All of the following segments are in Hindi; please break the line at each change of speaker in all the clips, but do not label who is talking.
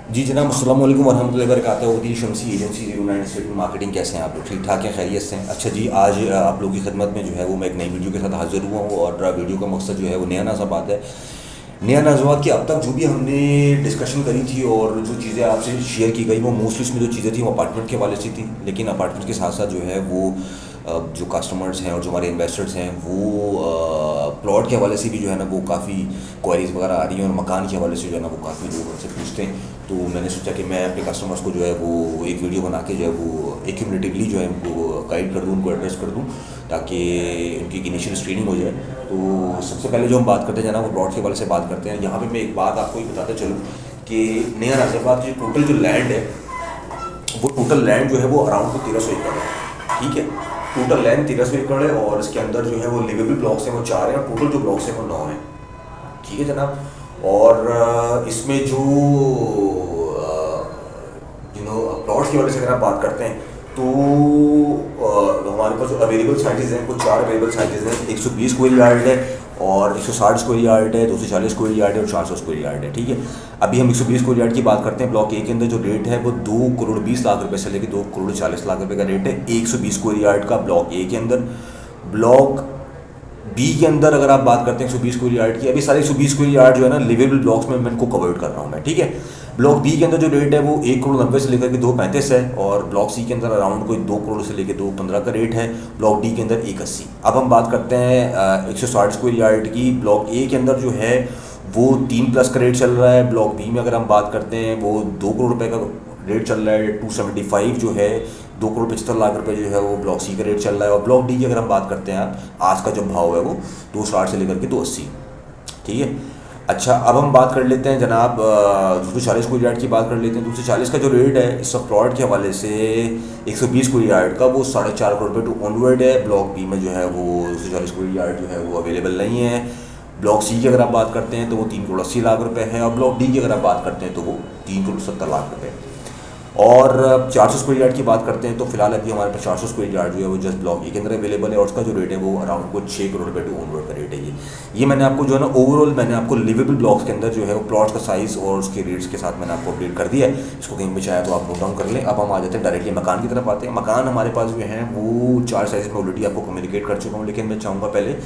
जी जनाब, अस्सलाम वालेकुम वरहमतुल्लाहि वबरकातुहू। उदील शमसी एजेंसी यूनाइटेड स्टेट मार्केटिंग, कैसे हैं आप लोग? ठीक ठाक हैं, खैरियत से हैं? अच्छा जी, आज आप लोगों की खिदमत में जो है वो मैं एक नई वीडियो के साथ हाजिर हुआ हूँ और वीडियो का मकसद जो है वो नया नाज़ा बात है। नया नाज़ात कि अब तक जो भी हमने डिस्कशन करी थी और जो चीज़ें आपसे शेयर की गई वो मोस्टली उसमें जो चीज़ें थी वो अपार्टमेंट के हवाले से थी, लेकिन अपार्टमेंट के साथ साथ जो है वो जो कस्टमर्स हैं और जो हमारे इन्वेस्टर्स हैं वो प्लॉट के हवाले से भी जो है ना वो काफ़ी क्वारीज वगैरह आ रही हैं और मकान के हवाले से जो है ना वो काफ़ी लोग हमसे पूछते हैं। तो मैंने सोचा कि मैं अपने कस्टमर्स को जो है वो एक वीडियो बना के जो है वो एक्यूमुलेटिवली जो है उनको गाइड कर दूँ, उनको एड्रेस कर दूँ, ताकि उनकी इनिशियल स्क्रीनिंग हो जाए। तो सबसे पहले जो हम बात करते हैं ना वो प्लॉट के हवाले से बात करते हैं। यहाँ पे मैं एक बात आपको ये बताते चलूँ कि नया नाज़िबाद की टोटल जो लैंड है वो टोटल लैंड जो है वो अराउंड 1300 एकड़ है। ठीक है, टोटल लैंड 1300 एकड़ है और इसके अंदर जो है वो लिवेबल ब्लॉक्स हैं वो 4 हैं और टोटल जो ब्लॉक्स हैं वो 9 हैं। ठीक है जनाब। और इसमें जो प्लॉट्स की वजह से अगर आप बात करते हैं तो हमारे पास जो अवेलेबल साइजेज़ हैं वो 4 अवेलेबल साइजेज़ हैं। 120 स्क्वायर यार्ड है और 160 स्क्वायर यार्ड है, 240 स्क्वायर यार्ड है और 400 स्क्वायर यार्ड है। ठीक है, अभी हम 120 स्क्वायर यार्ड की बात करते हैं। ब्लॉक ए के अंदर जो रेट है वो 2 करोड़ 20 लाख रुपए से लेकर 2 करोड़ 40 लाख रुपए का रेट है 120 स्क्वायर यार्ड का ब्लॉक ए के अंदर। ब्लॉक बी के अंदर अगर आप बात करते हैं 120 स्क्वायर यार्ड की, अभी सारे 120 स्क्वायर यार्ड जो है ना लिवेबल ब्लॉक्स में मैं इनको कवर्ड कर रहा हूँ मैं। ठीक है, ब्लॉक बी के अंदर जो रेट है वो 1 करोड़ 90 से लेकर के 235 है और ब्लॉक सी के अंदर अराउंड कोई 2 करोड़ से लेकर 215 का रेट है। ब्लॉक डी के अंदर 180। अब हम बात करते हैं 160 स्क्वायर यार्ड की। ब्लॉक ए के अंदर जो है वो 3+ का रेट चल रहा है। ब्लॉक बी में अगर हम बात करते हैं वो 2 करोड़ रुपये का रेट चल रहा है। 275 जो है 2 करोड़ 75 लाख रुपए जो है वो ब्लॉक सी का रेट चल रहा है। और ब्लॉक डी की अगर हम बात करते हैं आप आज का जो भाव है वो 260 से लेकर के 280। ठीक है, अच्छा अब हम बात कर लेते हैं जनाब 240 स्क्वायर यार्ड की बात कर लेते हैं। 240 का जो रेट है इस वक्त प्लॉट के हवाले से 120 स्क्वायर यार्ड का वो 4.5 करोड़ रुपये टू ऑनवर्ड है। ब्लॉक बी में जो है वो 240 स्क्वायर यार्ड जो है वो अवेलेबल नहीं है। ब्लॉक सी की अगर आप बात करते हैं तो वो 3 करोड़ 80 लाख रुपए है और ब्लॉक डी की अगर आप बात करते हैं तो वो 3 करोड़ 70 लाख रुपए। और 400 स्क्वायर यार्ड की बात करते हैं तो फिलहाल अभी हमारे पास 400 स्क्वायर यार्ड जो है वो जस्ट ब्लॉक ए के अंदर अवेलेबल है और उसका जो रेट है वो अराउंड को 6 करोड़ रुपये टू ऑनवर्ड का रेट है। ये मैंने आपको जो है ना ओवरऑल मैंने आपको लिवेबल ब्लॉक्स के अंदर जो है वो प्लॉट्स का साइज़ और उसके रेट्स के साथ मैंने आपको अपडेट कर दिया है। इसको कहीं भी चाहे तो आप नोट डाउन कर लें। अब हम आ जाते हैं डायरेक्टली मकान की तरफ आते हैं। मकान हमारे पास जो है वो 4 साइज़ में ऑलरेडी आपको कम्युनिकेट कर चुका हूँ, लेकिन मैं चाहूँगा पहले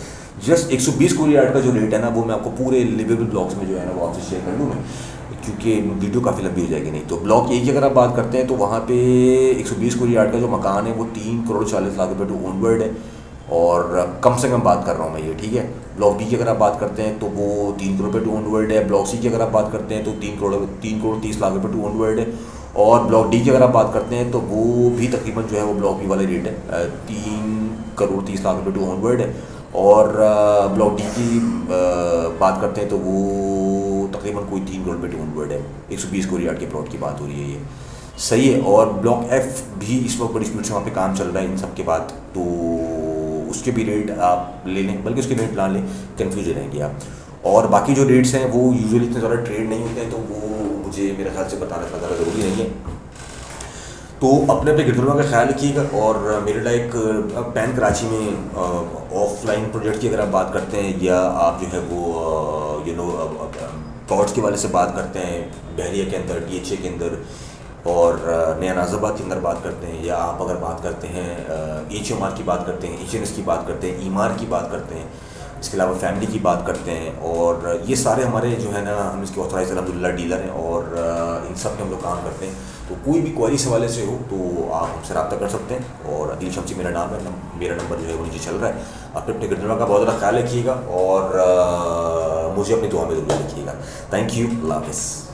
जस्ट 120 स्क्वायर यार्ड का जो रेट है ना वो मैं आपको पूरे लिवेबल ब्लॉक्स में जो है ना वो आपसे शेयर कर दूँ मैं, क्योंकि वीडियो काफ़ी लंबी हो जाएगी नहीं। तो ब्लॉक ए की अगर आप बात करते हैं तो वहाँ पे 120 स्क्वायर यार्ड का जो मकान है वो 3 करोड़ 40 लाख रुपये टू ऑनवर्ड है और कम से कम बात कर रहा हूँ मैं ये। ठीक है, ब्लॉक बी की अगर आप बात करते हैं तो वो 3 करोड़ रुपये टू ऑनवर्ड है। ब्लॉक सी की अगर आप बात करते हैं तो 3 करोड़ 30 लाख रुपये टू ऑनवर्ड है और ब्लॉक डी की अगर आप बात करते हैं तो वो भी तकरीबन जो है वो ब्लॉक बी वाले रेट है 3 करोड़ 30 लाख रुपये टू ऑनवर्ड है। और ब्लॉक डी की बात करते हैं तो वो तकरीबन कोई 3 करोड़ रुपये टू ऑनवर्ड है। 120 स्क्वायर यार्ड के प्लॉट की बात हो रही है, ये सही है। और ब्लॉक एफ भी इस वक्त बड़ी स्पीड से वहाँ पे काम चल रहा है इन सब के बाद, तो उसके भी रेट आप ले लें, बल्कि उसके रेट प्लान लें, कन्फ्यूज रहेंगे आप। और बाकी जो रेट्स हैं वो यूजुअली इतने ज़्यादा ट्रेड नहीं होते हैं तो वो मुझे मेरे ख्याल से बताना इतना ज़्यादा ज़रूरी नहीं है। तो अपने अपने गिरदुलवा का ख्याल रखिएगा। और मेरे लाइक पैन कराची में ऑफलाइन प्रोजेक्ट की अगर आप बात करते हैं या आप जो है वो प्लॉट्स के वाले से बात करते हैं बहरिया के अंदर, DHA के अंदर और नया नाज़ाबाद के अंदर बात करते हैं, या आप अगर बात करते हैं HMR की बात करते हैं, HNS की बात करते हैं, ईमार की बात करते हैं, इसके अलावा फैमिली की बात करते हैं, और ये सारे हमारे जो है ना हम इसके ऑथराइज अल्हम्दुलिल्लाह डीलर हैं और इन सब में हम लोग काम करते हैं। तो कोई भी क्वेरी से वाले से हो तो आप हमसे रब्ता कर सकते हैं। और अदील शमसी मेरा नाम है, मेरा नंबर जो है वो नीचे चल रहा है। अपने अपने गिरदुलवा का बहुत ज़्यादा ख्याल रखिएगा और मुझे अपनी दुआ में ज़रूर रखिएगा। थैंक यू, अल्लाह हाफ़िज़।